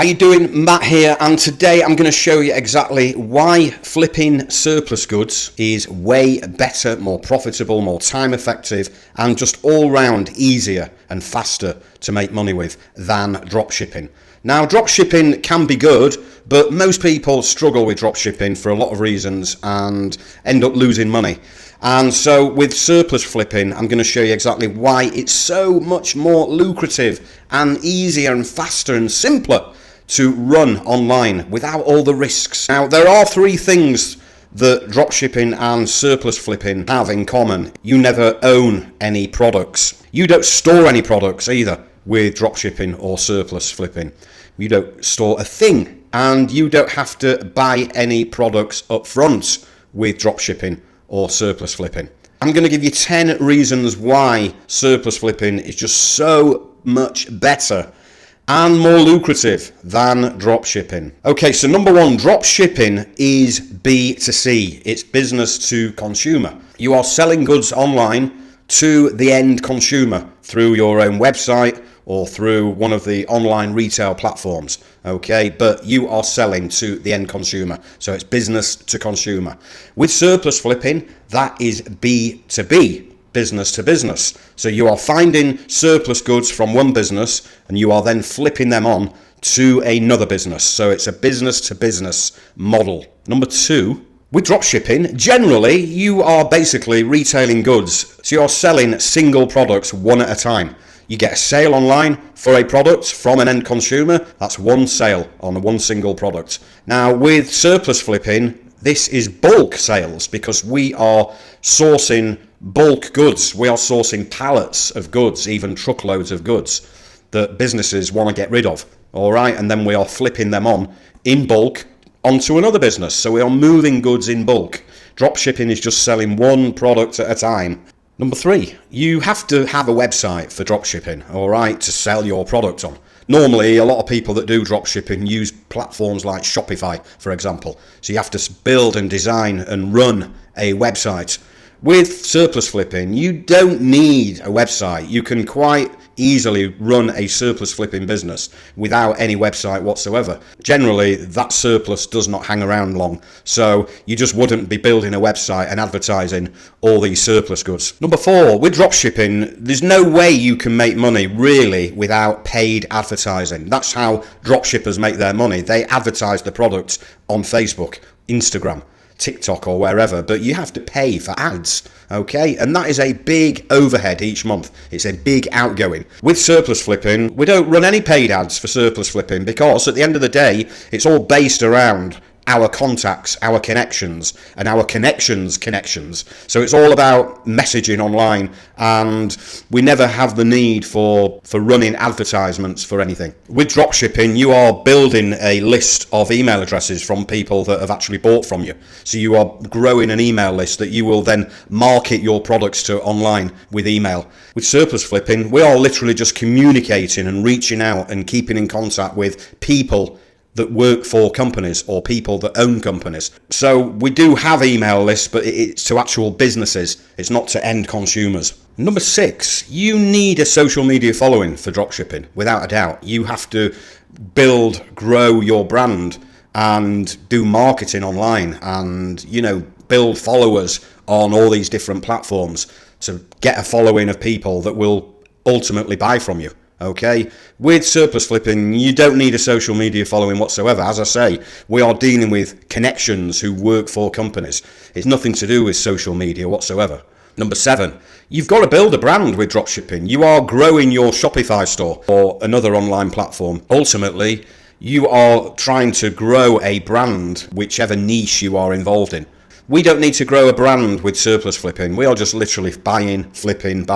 How you doing? Matt here, and today I'm going to show you exactly why flipping surplus goods is way better, more profitable, more time effective, and just all round easier and faster to make money with than dropshipping. Now, dropshipping can be good, but most people struggle with dropshipping for a lot of reasons and end up losing money. And so with surplus flipping, I'm going to show you exactly why it's so much more lucrative and easier and faster and simpler to run online without all the risks. Now, there are three things that dropshipping and surplus flipping have in common. You never own any products. You don't store any products either with dropshipping or surplus flipping. You don't store a thing, and you don't have to buy any products up front with dropshipping or surplus flipping. I'm going to give you 10 reasons why surplus flipping is just so much better and more lucrative than dropshipping. Okay, so number one, dropshipping is B2C. It's business to consumer. You are selling goods online to the end consumer through your own website or through one of the online retail platforms, okay? But you are selling to the end consumer, so it's business to consumer. With surplus flipping, that is B2B. Business to business. So you are finding surplus goods from one business and you are then flipping them on to another business. So it's a business to business model. Number two, with dropshipping, generally you are basically retailing goods. So you're selling single products one at a time. You get a sale online for a product from an end consumer. That's one sale on one single product. Now with surplus flipping, this is bulk sales because we are sourcing bulk goods. We are sourcing pallets of goods, even truckloads of goods that businesses want to get rid of. All right. And then we are flipping them on in bulk onto another business. So we are moving goods in bulk. Dropshipping is just selling one product at a time. Number three, you have to have a website for dropshipping, all right, to sell your product on. Normally, a lot of people that do dropshipping use platforms like Shopify, for example. So you have to build and design and run a website. With surplus flipping, you don't need a website. You can quite easily run a surplus flipping business without any website whatsoever. Generally, that surplus does not hang around long, so you just wouldn't be building a website and advertising all these surplus goods. Number four, with dropshipping, there's no way you can make money really without paid advertising. That's how dropshippers make their money. They advertise the product on Facebook, Instagram, TikTok or wherever, but you have to pay for ads, okay? And that is a big overhead each month. It's a big outgoing. With surplus flipping, we don't run any paid ads for surplus flipping because at the end of the day, it's all based around our contacts, our connections, and our connections. So it's all about messaging online, and we never have the need for running advertisements for anything. With dropshipping, you are building a list of email addresses from people that have actually bought from you. So you are growing an email list that you will then market your products to online with email. With surplus flipping, we are literally just communicating and reaching out and keeping in contact with people that work for companies or people that own companies. So we do have email lists, but it's to actual businesses. It's not to end consumers. Number six, you need a social media following for dropshipping, without a doubt. You have to grow your brand and do marketing online and, build followers on all these different platforms to get a following of people that will ultimately buy from you. Okay, with surplus flipping, you don't need a social media following whatsoever. As I say, we are dealing with connections who work for companies. It's nothing to do with social media whatsoever. Number seven, you've got to build a brand with dropshipping. You are growing your Shopify store or another online platform. Ultimately, you are trying to grow a brand, whichever niche you are involved in. We don't need to grow a brand with surplus flipping. We are just literally buying, flipping.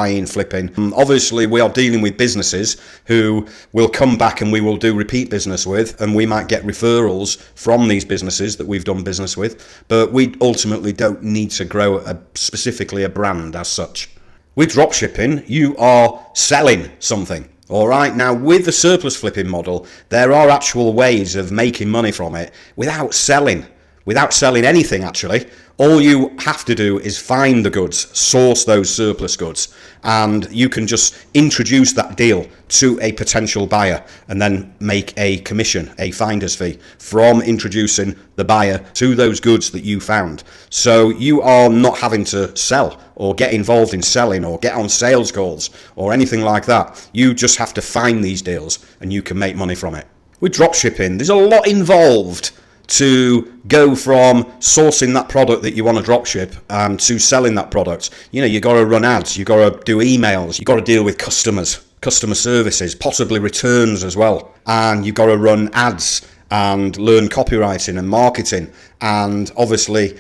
Obviously, we are dealing with businesses who will come back and we will do repeat business with, and we might get referrals from these businesses that we've done business with, but we ultimately don't need to grow specifically a brand as such. With dropshipping, you are selling something. All right, now with the surplus flipping model, there are actual ways of making money from it without selling anything actually. All you have to do is find the goods, source those surplus goods, and you can just introduce that deal to a potential buyer and then make a commission, a finder's fee, from introducing the buyer to those goods that you found. So you are not having to sell or get involved in selling or get on sales calls or anything like that. You just have to find these deals and you can make money from it. With dropshipping, there's a lot involved to go from sourcing that product that you want to dropship to selling that product. You know, you got to run ads, you got to do emails, you got to deal with customers, customer services, possibly returns as well, and you've got to run ads and learn copywriting and marketing. And obviously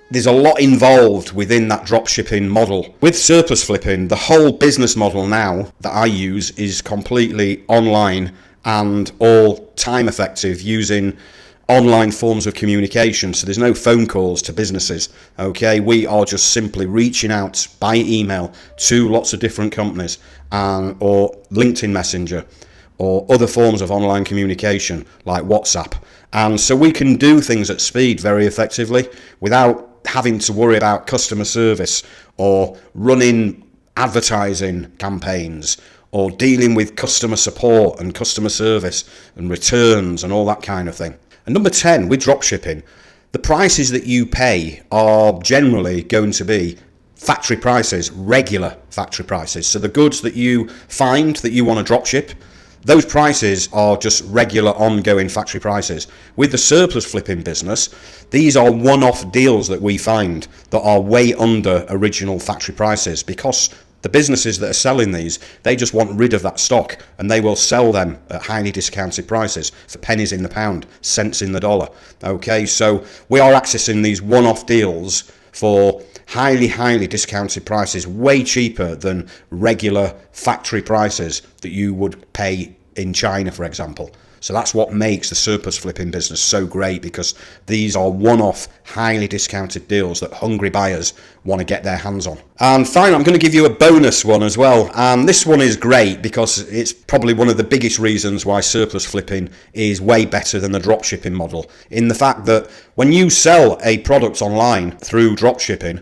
there's a lot involved within that dropshipping model. With surplus flipping, the whole business model now that I use is completely online and all time effective, using online forms of communication. So there's no phone calls to businesses. Okay, we are just simply reaching out by email to lots of different companies, or LinkedIn Messenger, or other forms of online communication like WhatsApp. And so we can do things at speed very effectively without having to worry about customer service or running advertising campaigns or dealing with customer support and customer service and returns and all that kind of thing. And number 10, with dropshipping, the prices that you pay are generally going to be factory prices, regular factory prices. So the goods that you find that you want to dropship, those prices are just regular ongoing factory prices. With the surplus flipping business, these are one-off deals that we find that are way under original factory prices, because the businesses that are selling these, they just want rid of that stock and they will sell them at highly discounted prices for pennies in the pound, cents in the dollar. Okay, so we are accessing these one-off deals for highly discounted prices, way cheaper than regular factory prices that you would pay in China, for example. So that's what makes the surplus flipping business so great, because these are one-off, highly discounted deals that hungry buyers want to get their hands on. And finally, I'm going to give you a bonus one as well. And this one is great because it's probably one of the biggest reasons why surplus flipping is way better than the dropshipping model, in the fact that when you sell a product online through dropshipping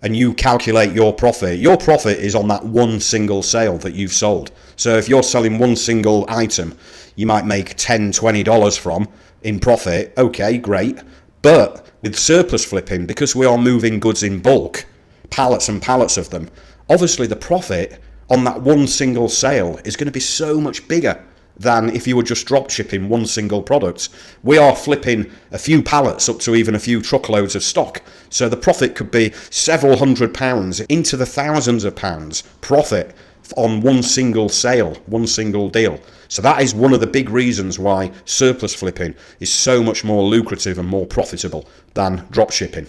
and you calculate your profit is on that one single sale that you've sold. So if you're selling one single item, you might make $10, $20 from in profit. Okay, great. But with surplus flipping, because we are moving goods in bulk, pallets and pallets of them, obviously the profit on that one single sale is going to be so much bigger than if you were just drop shipping one single product. We are flipping a few pallets up to even a few truckloads of stock. So the profit could be several £100s into the thousands of pounds profit on one single sale, one single deal. So that is one of the big reasons why surplus flipping is so much more lucrative and more profitable than drop shipping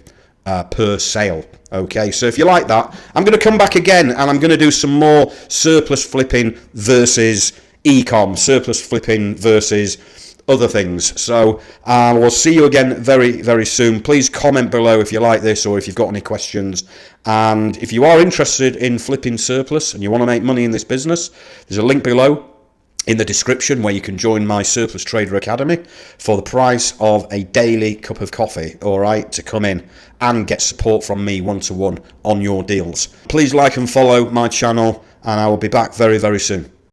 per sale. Okay, so if you like that, I'm going to come back again and I'm going to do some more surplus flipping versus e-com, surplus flipping versus other things. So we'll see you again very soon. Please comment below if you like this or if you've got any questions. And if you are interested in flipping surplus and you want to make money in this business, there's a link below in the description where you can join my Surplus Trader Academy for the price of a daily cup of coffee, all right, to come in and get support from me one-to-one on your deals. Please like and follow my channel, and I will be back very soon.